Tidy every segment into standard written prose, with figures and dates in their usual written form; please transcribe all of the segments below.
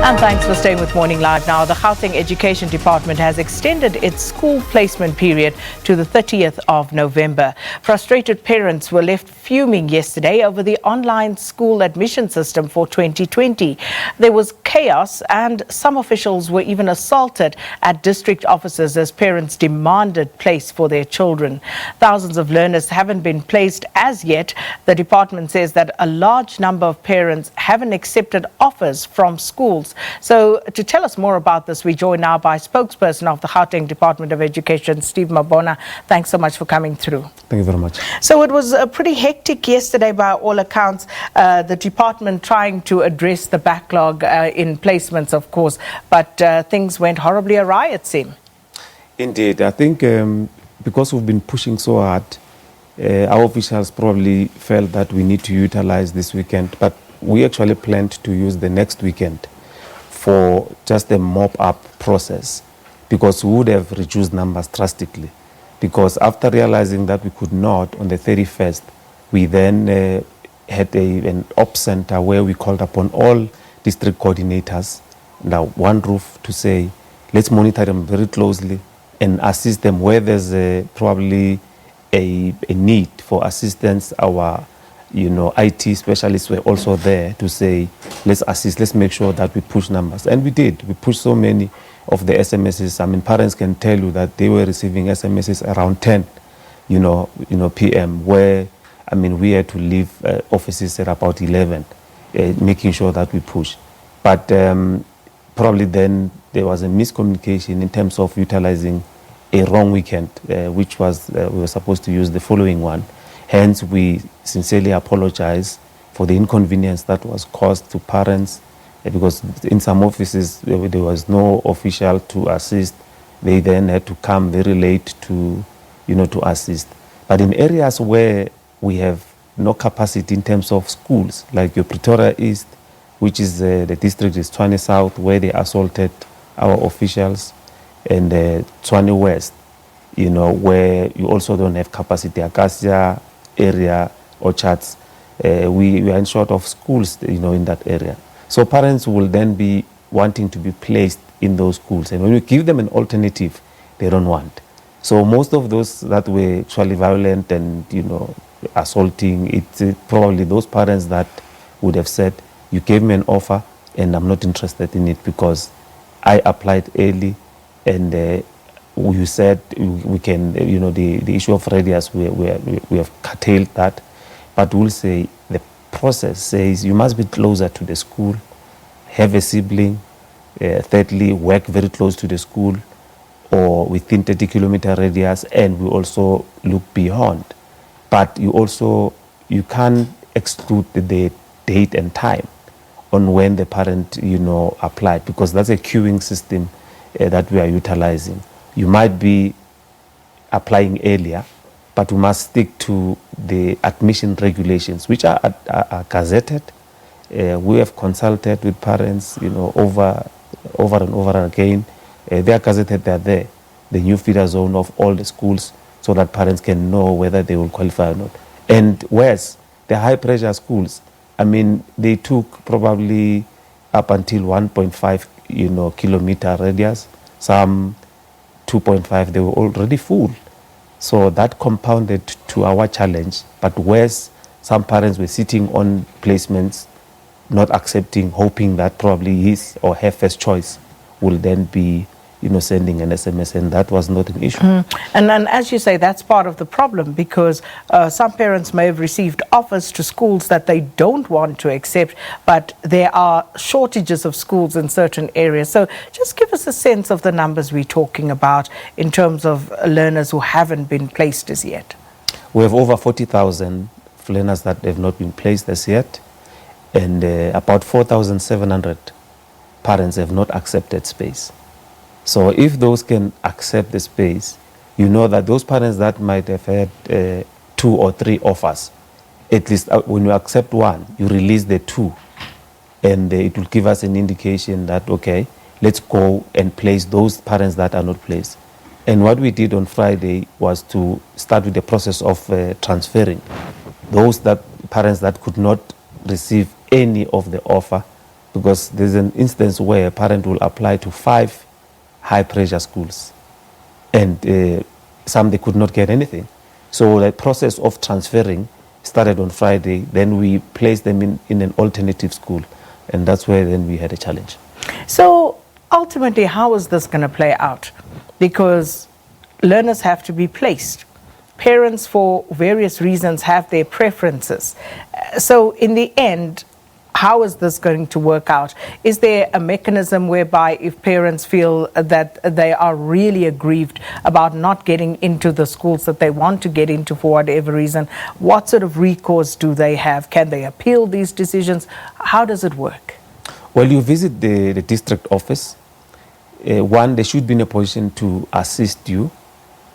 And thanks for staying with Morning Live. Now, the Gauteng Education Department has extended its school placement period to the 30th of November. Frustrated parents were left fuming yesterday over the online school admission system for 2020. There was chaos and some officials were even assaulted at district offices as parents demanded place for their children. Thousands of learners haven't been placed as yet. The department says that a large number of parents haven't accepted offers from schools. So to tell us more about this, we join now by Spokesperson of the Gauteng Department of Education, Steve Mabona. Thanks so much for coming through. Thank you very much. So it was pretty hectic yesterday by all accounts, the department trying to address the backlog in placements, of course, but things went horribly awry, it seemed. Indeed. I think because we've been pushing so hard, our officials probably felt that we need to utilize this weekend, but we actually planned to use the next weekend for just a mop-up process, because we would have reduced numbers drastically. Because after realizing that we could not on the 31st, we then had an op center where we called upon all district coordinators under one roof to say, let's monitor them very closely and assist them where there's probably a need for assistance. Our IT specialists were also there to say, let's assist, let's make sure that we push numbers. And we did. We pushed so many of the SMSs. I mean, parents can tell you that they were receiving SMSs around 10, PM, where, I mean, we had to leave offices at about 11, making sure that we push. But probably then there was a miscommunication in terms of utilizing a wrong weekend, which was, we were supposed to use the following one. Hence, we sincerely apologize for the inconvenience that was caused to parents, because in some offices there was no official to assist. They then had to come very late to assist. But in areas where we have no capacity in terms of schools, like your Pretoria East, which is the district is Tshwane South, where they assaulted our officials, and Tshwane West, where you also don't have capacity, Acacia area, orchards, we are in short of schools, in that area. So parents will then be wanting to be placed in those schools. And when we give them an alternative, they don't want. So most of those that were actually violent and, assaulting, it's probably those parents that would have said, you gave me an offer and I'm not interested in it because I applied early and you said we can, the issue of radius, we have curtailed that. But we'll say the process says you must be closer to the school, have a sibling, thirdly, work very close to the school or within 30-kilometer radius, and we also look beyond. But you can't exclude the date and time on when the parent, applied, because that's a queuing system that we are utilizing. You might be applying earlier, but we must stick to the admission regulations, which are gazetted. We have consulted with parents, over and over again. They are gazetted, they are there, the new feeder zone of all the schools, so that parents can know whether they will qualify or not. And whereas the high pressure schools, I mean, they took probably up until 1.5, kilometer radius, some 2.5, they were already full. So that compounded to our challenge. But whereas some parents were sitting on placements, not accepting, hoping that probably his or her first choice will then be, sending an SMS, and that was not an issue. And as you say, that's part of the problem, because some parents may have received offers to schools that they don't want to accept, but there are shortages of schools in certain areas. So just give us a sense of the numbers we're talking about in terms of learners who haven't been placed as yet. We have over 40,000 learners that have not been placed as yet, and about 4,700 parents have not accepted space. So if those can accept the space, that those parents that might have had 2 or 3 offers, at least when you accept one, you release the 2, and it will give us an indication that, okay, let's go and place those parents that are not placed. And what we did on Friday was to start with the process of transferring those parents that could not receive any of the offer, because there's an instance where a parent will apply to 5 high-pressure schools, and some they could not get anything. So the process of transferring started on Friday. Then we placed them in an alternative school, and that's where then we had a challenge. So ultimately, how is this going to play out? Because learners have to be placed. Parents, for various reasons, have their preferences. So in the end, how is this going to work out? Is there a mechanism whereby if parents feel that they are really aggrieved about not getting into the schools that they want to get into for whatever reason, what sort of recourse do they have? Can they appeal these decisions? How does it work? Well, you visit the district office. One, they should be in a position to assist you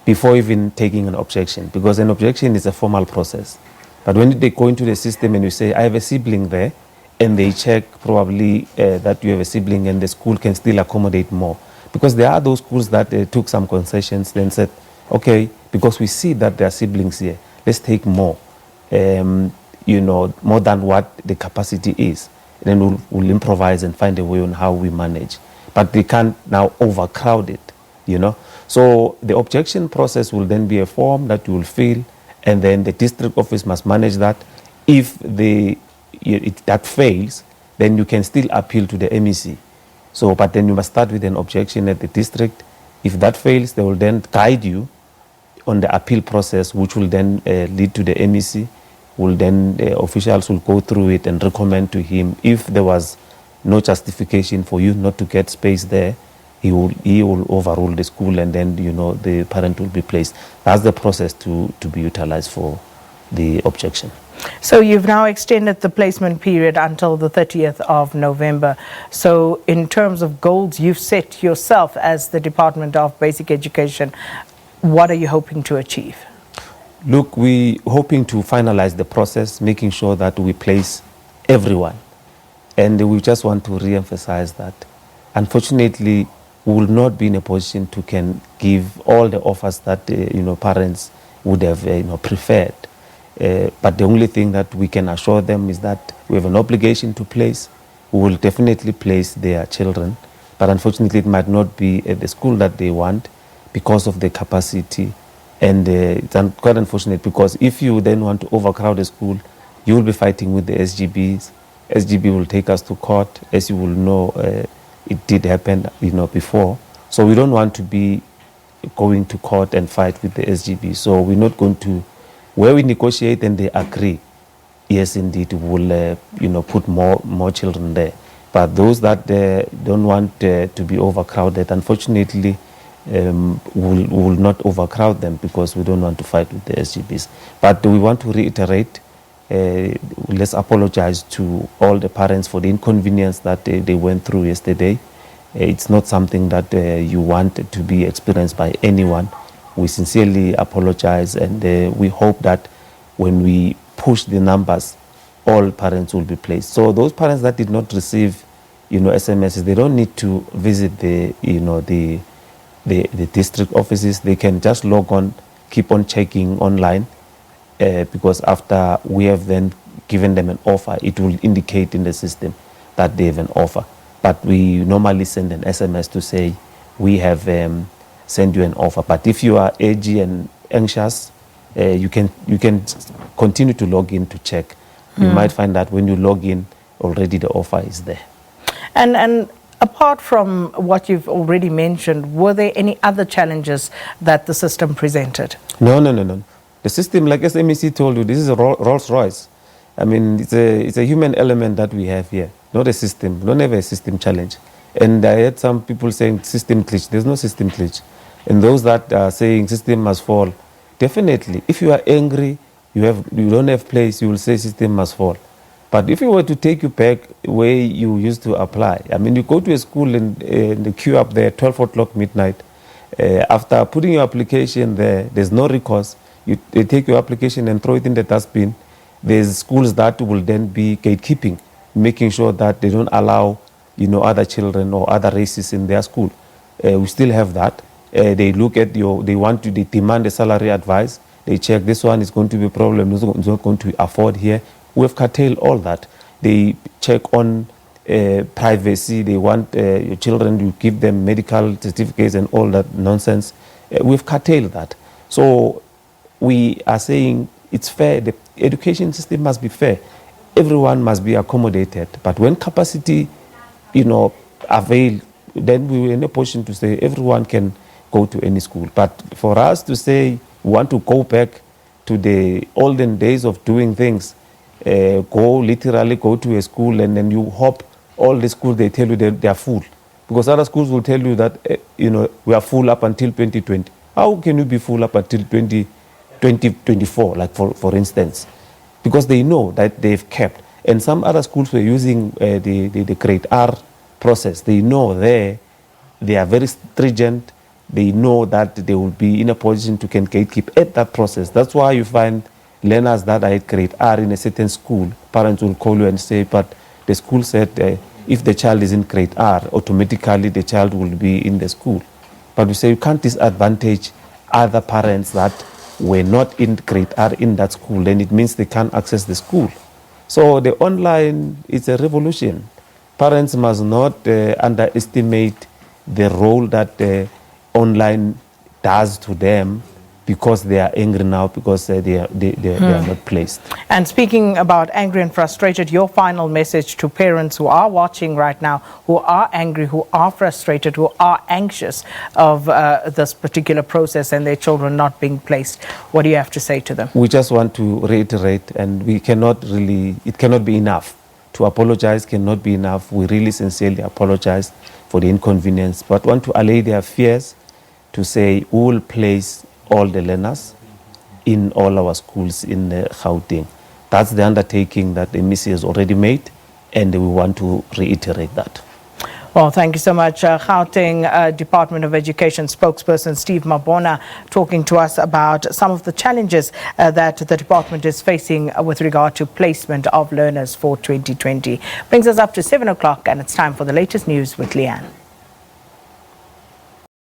before even taking an objection, because an objection is a formal process. But when they go into the system and you say, I have a sibling there, and they check probably that you have a sibling and the school can still accommodate more. Because there are those schools that took some concessions, then said, okay, because we see that there are siblings here, let's take more, more than what the capacity is. Then we'll improvise and find a way on how we manage. But they can't now overcrowd it, So the objection process will then be a form that you will fill, and then the district office must manage that. If that fails, then you can still appeal to the MEC. So, but then you must start with an objection at the district. If that fails, they will then guide you on the appeal process, which will then lead to the MEC. The officials will go through it and recommend to him, if there was no justification for you not to get space there, he will overrule the school, and then the parent will be placed. That's the process to be utilized for the objection. So you've now extended the placement period until the 30th of November. So in terms of goals you've set yourself as the Department of Basic Education, what are you hoping to achieve? Look, we're hoping to finalize the process, making sure that we place everyone. And we just want to re-emphasize that, unfortunately, we will not be in a position to can give all the offers that parents would have preferred. But the only thing that we can assure them is that we have an obligation to place. We will definitely place their children, but unfortunately it might not be at the school that they want because of the capacity. And it's quite unfortunate, because if you then want to overcrowd a school, you will be fighting with the SGBs. SGB will take us to court. As you will know, it did happen before. So we don't want to be going to court and fight with the SGB. So we're not going to, where we negotiate and they agree, yes, indeed, we'll put more children there. But those that don't want to be overcrowded, unfortunately, will not overcrowd them, because we don't want to fight with the SGBs. But we want to reiterate, let's apologize to all the parents for the inconvenience that they went through yesterday. It's not something that you want to be experienced by anyone. We sincerely apologize, and we hope that when we push the numbers, all parents will be placed. So those parents that did not receive, SMSs, they don't need to visit the district offices. They can just log on, keep on checking online, because after we have then given them an offer, it will indicate in the system that they have an offer. But we normally send an SMS to say we have send you an offer. But if you are edgy and anxious, you can continue to log in to check. You might find that when you log in, already the offer is there. And apart from what you've already mentioned, were there any other challenges that the system presented? No. The system, like SMEC told you, this is a Rolls Royce. I mean, it's a human element that we have here, not a system. We don't have a system challenge. And I heard some people saying system glitch. There's no system glitch. And those that are saying system must fall, definitely, if you are angry, you don't have place, you will say system must fall. But if you were to take you back where you used to apply, I mean, you go to a school and the queue up there, 12 o'clock midnight. After putting your application there, there's no recourse. They take your application and throw it in the dustbin. There's schools that will then be gatekeeping, making sure that they don't allow, other children or other races in their school. We still have that. They look at they demand a salary advice. They check this one is going to be a problem, it's not going to afford here. We have curtailed all that. They check on privacy. They want your children, you give them medical certificates and all that nonsense. We've curtailed that. So we are saying it's fair. The education system must be fair. Everyone must be accommodated. But when capacity, avail, then we were in a position to say everyone can go to any school. But for us to say we want to go back to the olden days of doing things, literally go to a school and then you hope all the schools, they tell you they are full. Because other schools will tell you that, we are full up until 2020. How can you be full up until 2024, like for instance? Because they know that they've kept. And some other schools were using the grade R process. They know they are very stringent. They know that they will be in a position to can gatekeep at that process. That's why you find learners that are at grade R in a certain school, parents will call you and say, but the school said if the child is in grade R, automatically the child will be in the school. But we say you can't disadvantage other parents that were not in grade R in that school, then it means they can't access the school. So the online is a revolution. Parents must not underestimate the role that online does to them, because they are angry now, because they are not placed. And speaking about angry and frustrated, your final message to parents who are watching right now, who are angry, who are frustrated, who are anxious of this particular process and their children not being placed, what do you have to say to them? We just want to reiterate, and it cannot be enough. To apologize cannot be enough. We really sincerely apologize for the inconvenience, but want to allay their fears, to say we will place all the learners in all our schools in Gauteng. That's the undertaking that the MEC has already made, and we want to reiterate that. Well, thank you so much. Gauteng Department of Education spokesperson Steve Mabona talking to us about some of the challenges that the department is facing with regard to placement of learners for 2020. Brings us up to 7 o'clock, and it's time for the latest news with Leanne.